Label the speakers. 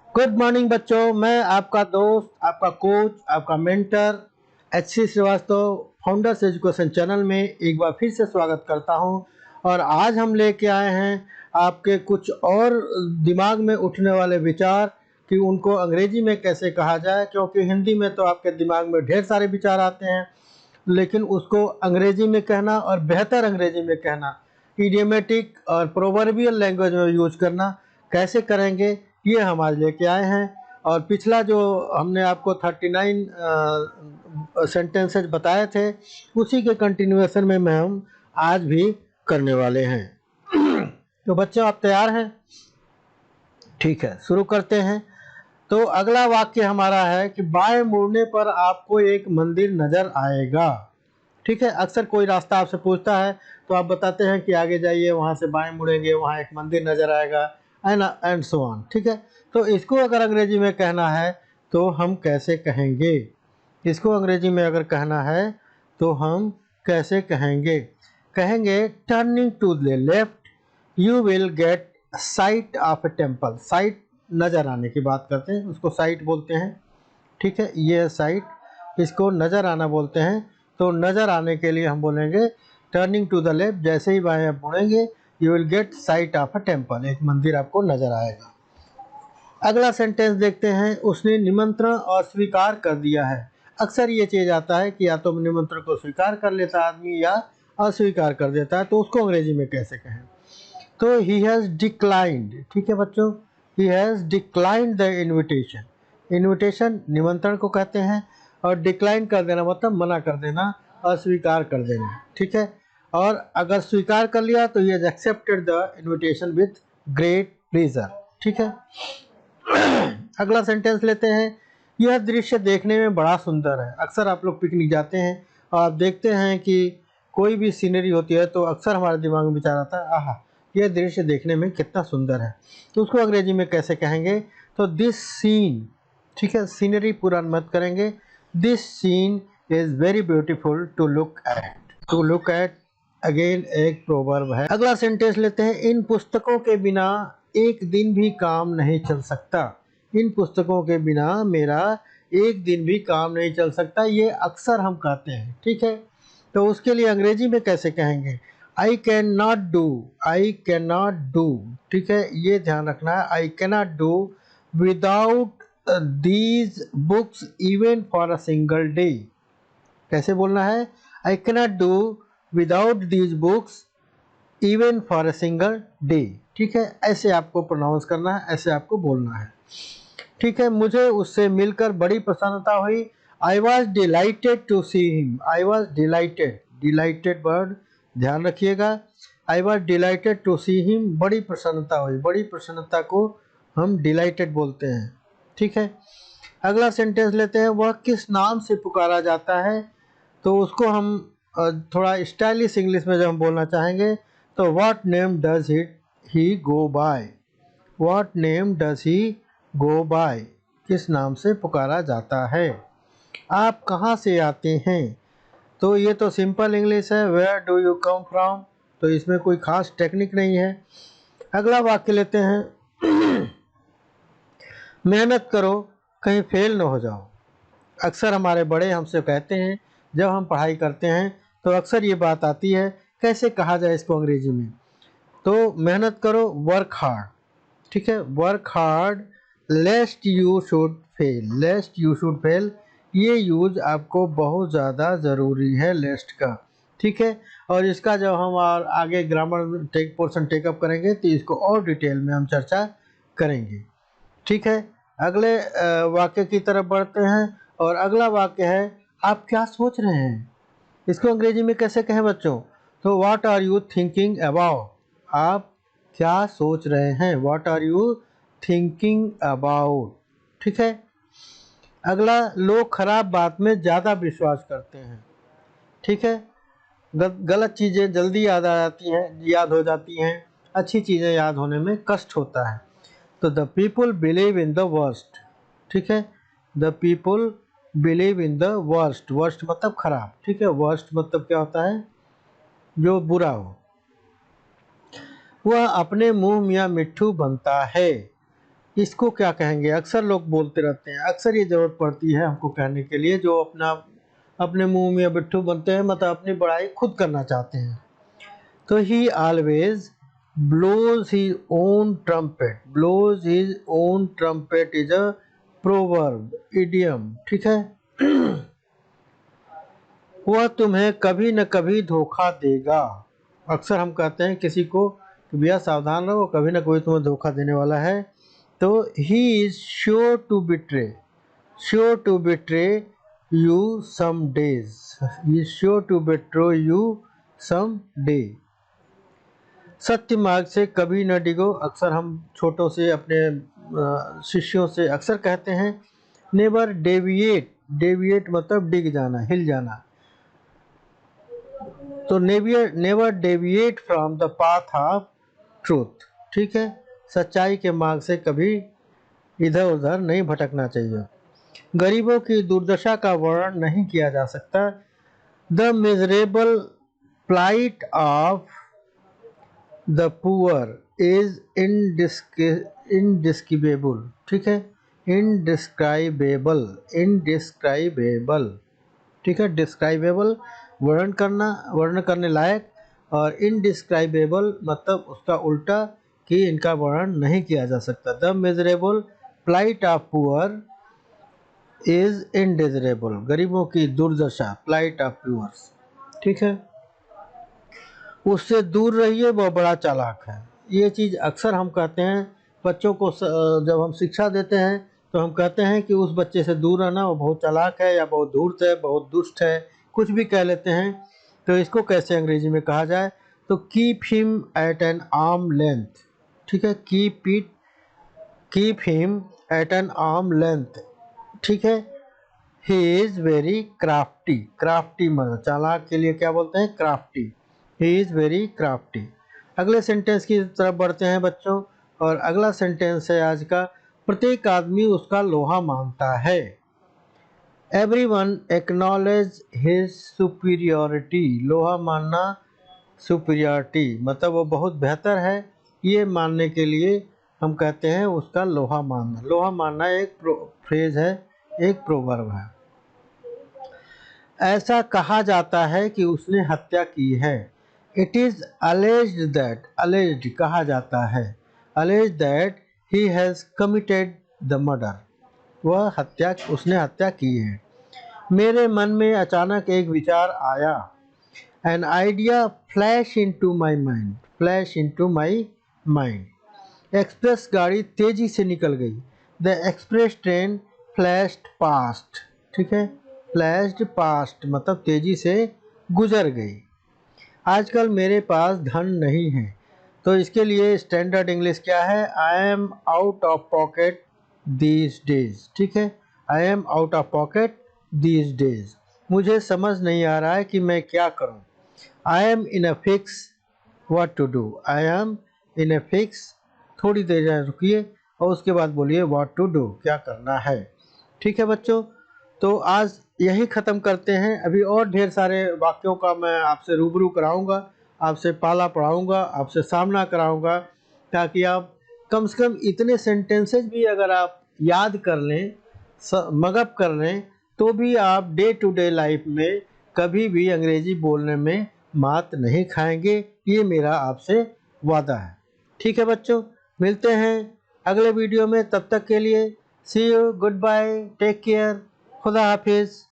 Speaker 1: Good morning बच्चों, मैं आपका दोस्त, आपका कोच, आपका mentor HC Srivastava founders education channel में एक बार फिर से स्वागत करता हूं। और आज हम लेके आए हैं आपके कुछ और दिमाग में उठने वाले विचार कि उनको अंग्रेजी में कैसे कहा जाए, क्योंकि हिंदी में तो आपके दिमाग में ढेर सारे विचार आते हैं, लेकिन उसको अंग्रेजी में कहना और बेहतर अंग्रेजी में कहना, इडियोमेटिक और प्रोवर्बियल लैंग्वेज में यूज करना कैसे करेंगे, ये हम आज लेके आए हैं। और पिछला जो हमने आपको 39 सेंटेंसेज बताए थे, उसी के कंटिन्यूएशन में हम आज भी करने वाले हैं। तो बच्चों, आप तैयार हैं? ठीक है, शुरू करते हैं। तो अगला वाक्य हमारा है कि बाएं मुड़ने पर आपको एक मंदिर नजर आएगा। ठीक है, अक्सर कोई रास्ता आपसे पूछता है तो आप बताते हैं कि आगे जाइए, वहाँ से बाएं मुड़ेंगे, वहाँ एक मंदिर नजर आएगा, एंड सो ऑन। ठीक है, तो इसको अगर अंग्रेजी में कहना है तो हम कैसे कहेंगे? इसको अंग्रेजी में अगर कहना है तो हम कैसे कहेंगे? कहेंगे turning to the left you will get sight of a temple. Sight नज़र आने की बात करते हैं, उसको साइट बोलते हैं। ठीक है, ये साइट, इसको नज़र आना बोलते हैं। तो नज़र आने के लिए हम बोलेंगे टर्निंग टू द लेफ्ट, जैसे ही बाएं आप मुड़ेंगे you will get sight of a temple, एक मंदिर आपको नज़र आएगा। अगला सेंटेंस देखते हैं, उसने निमंत्रण अस्वीकार कर दिया है। अक्सर ये चीज़ आता है कि या तो निमंत्रण को स्वीकार कर लेता आदमी या अस्वीकार कर देता है, तो उसको अंग्रेजी में कैसे कहें? तो ही हैज़ डिक्लाइंड। ठीक है बच्चों, he has declined the invitation. Invitation निमंत्रण को कहते हैं, और डिक्लाइन कर देना मतलब मना कर देना, अस्वीकार कर देना। ठीक है, और अगर स्वीकार कर लिया तो he has accepted the invitation with great pleasure. ठीक है, अगला सेंटेंस लेते हैं, यह दृश्य देखने में बड़ा सुंदर है। अक्सर आप लोग पिकनिक जाते हैं और आप देखते हैं कि कोई भी सीनरी होती है तो अक्सर हमारे दिमाग में विचार आता है, आहा यह दृश्य देखने में कितना सुंदर है। तो उसको अंग्रेजी में कैसे कहेंगे? तो दिस सीन। ठीक है, सीनरी पूरा मत करेंगे, this scene is very beautiful to look at. To look at again एक प्रोवर्ब है। अगला सेंटेंस लेते हैं, इन पुस्तकों के बिना एक दिन भी काम नहीं चल सकता। इन पुस्तकों के बिना मेरा एक दिन भी काम नहीं चल सकता, ये अक्सर हम कहते हैं। ठीक है, तो उसके लिए अंग्रेजी में कैसे कहेंगे? I can not do, I can not do. ठीक है, ये ध्यान रखना है, I can not do without these books even for a single day. कैसे बोलना है? I can not do without these books even for a single day. ठीक है, ऐसे आपको प्रोनाउंस करना है, ऐसे आपको बोलना है। ठीक है, मुझे उससे मिलकर बड़ी प्रसन्नता हुई। I was delighted to see him. I was delighted, delighted word ध्यान रखिएगा। I was delighted to see him, बड़ी प्रसन्नता हुई। बड़ी प्रसन्नता को हम डिलाइटेड बोलते हैं। ठीक है, अगला सेंटेंस लेते हैं, वह किस नाम से पुकारा जाता है? तो उसको हम थोड़ा स्टाइलिश इंग्लिश में जब हम बोलना चाहेंगे तो what name does he go by. What name does he go by, किस नाम से पुकारा जाता है। आप कहाँ से आते हैं? तो ये तो सिंपल इंग्लिश है, where do you come from, तो इसमें कोई खास टेक्निक नहीं है। अगला वाक्य लेते हैं, मेहनत करो कहीं फेल न हो जाओ। अक्सर हमारे बड़े हमसे कहते हैं, जब हम पढ़ाई करते हैं तो अक्सर ये बात आती है, कैसे कहा जाए इसको अंग्रेजी में? तो मेहनत करो, वर्क हार्ड। ठीक है, work hard लेस्ट you should fail. लेस्ट you should fail, ये यूज आपको बहुत ज़्यादा ज़रूरी है लेस्ट का। ठीक है, और इसका जब हम और आगे ग्रामर पोर्शन टेकअप करेंगे तो इसको और डिटेल में हम चर्चा करेंगे। ठीक है, अगले वाक्य की तरफ बढ़ते हैं, और अगला वाक्य है, आप क्या सोच रहे हैं? इसको अंग्रेजी में कैसे कहें बच्चों? तो what are you thinking about. आप क्या सोच रहे हैं? What are you thinking about. ठीक है, अगला, लोग खराब बात में ज़्यादा विश्वास करते हैं। ठीक है, गलत चीज़ें जल्दी याद आ जाती हैं, याद हो जाती हैं, अच्छी चीज़ें याद होने में कष्ट होता है। तो the people believe in the worst. ठीक है, the people believe in the worst. Worst मतलब खराब। ठीक है, वर्स्ट मतलब क्या होता है? जो बुरा हो। वह अपने मुंह मियाँ मिट्ठू बनता है। इसको क्या कहेंगे? अक्सर लोग बोलते रहते हैं, अक्सर ये ज़रूरत पड़ती है हमको कहने के लिए, जो अपने मुँह मियाँ बिट्ठू बनते हैं, मतलब अपनी बड़ाई खुद करना चाहते हैं। तो ही always blows his own trumpet, blows his own trumpet is a proverb, idiom, ठीक है। वह तुम्हें कभी न कभी धोखा देगा। अक्सर हम कहते हैं किसी को कि भैया सावधान रहो, कभी न कभी तुम्हें धोखा देने वाला है। तो he is sure to betray you some days, he is sure to betray you some day। सत्य मार्ग से कभी न डिगो, अक्सर हम छोटों से अपने शिष्यों से अक्सर कहते हैं। नेवर डेविएट, डेविएट मतलब डिग जाना, हिल जाना। तो never deviate from the path of truth, ठीक है। सच्चाई के मार्ग से कभी इधर उधर नहीं भटकना चाहिए। गरीबों की दुर्दशा का वर्णन नहीं किया जा सकता। The miserable plight of the poor is indescribable, ठीक है। इनडिस्क्राइबेबल, इनडिस्क्राइबेबल, ठीक है। डिस्क्राइबेबल वर्णन करने लायक, और इनडिस्क्राइबेबल मतलब उसका उल्टा कि इनका वर्णन नहीं किया जा सकता। The miserable plight of poor is indescribable, गरीबों की दुर्दशा, प्लाइट ऑफ पुअर्स, ठीक है। उससे दूर रहिए, वह बड़ा चालाक है। ये चीज़ अक्सर हम कहते हैं बच्चों को, जब हम शिक्षा देते हैं तो हम कहते हैं कि उस बच्चे से दूर रहना, वो बहुत चालाक है या बहुत धूर्त है, बहुत दुष्ट है, कुछ भी कह लेते हैं। तो इसको कैसे अंग्रेजी में कहा जाए? तो keep him at N arm length, ठीक है। Keep him at N arm length, ठीक है। He is very crafty, crafty मतलब चालाक के लिए क्या बोलते हैं? Crafty. He is very crafty. अगले सेंटेंस की तरफ बढ़ते हैं बच्चों, और अगला सेंटेंस है आज का। प्रत्येक आदमी उसका लोहा मानता है। एवरीवन एक्नॉलेज हिज सुपीरियॉरिटी, लोहा मानना, सुपीरियॉरिटी मतलब वो बहुत बेहतर है, ये मानने के लिए हम कहते हैं उसका लोहा मानना। लोहा मानना एक फ्रेज है, एक प्रोवर्ब है। ऐसा कहा जाता है कि उसने हत्या की है। It is alleged that, alleged कहा जाता है, alleged that he has committed the murder, वह उसने हत्या की है। मेरे मन में अचानक एक विचार आया। An idea flash into my mind, flash into my mind. Express गाड़ी तेजी से निकल गई। The express train flashed past, ठीक है। फ्लैश्ड पास्ट मतलब तेजी से गुजर गई। आजकल मेरे पास धन नहीं है, तो इसके लिए स्टैंडर्ड इंग्लिश क्या है? I am out of pocket these days, ठीक है। I am out of pocket these days, मुझे समझ नहीं आ रहा है कि मैं क्या करूं। I am in a fix what to do, I am in a fix, थोड़ी देर रुकिए और उसके बाद बोलिए व्हाट टू डू, क्या करना है, ठीक है बच्चों। तो आज यही ख़त्म करते हैं। अभी और ढेर सारे वाक्यों का मैं आपसे रूबरू कराऊंगा, आपसे पाला पढ़ाऊंगा, आपसे सामना कराऊंगा, ताकि आप कम से कम इतने सेंटेंसेस भी अगर आप याद कर लें, मगअप कर लें, तो भी आप डे टू डे लाइफ में कभी भी अंग्रेजी बोलने में मात नहीं खाएंगे। ये मेरा आपसे वादा है, ठीक है बच्चों। मिलते हैं अगले वीडियो में, तब तक के लिए see you, goodbye, take care, खुदा हाफिज़।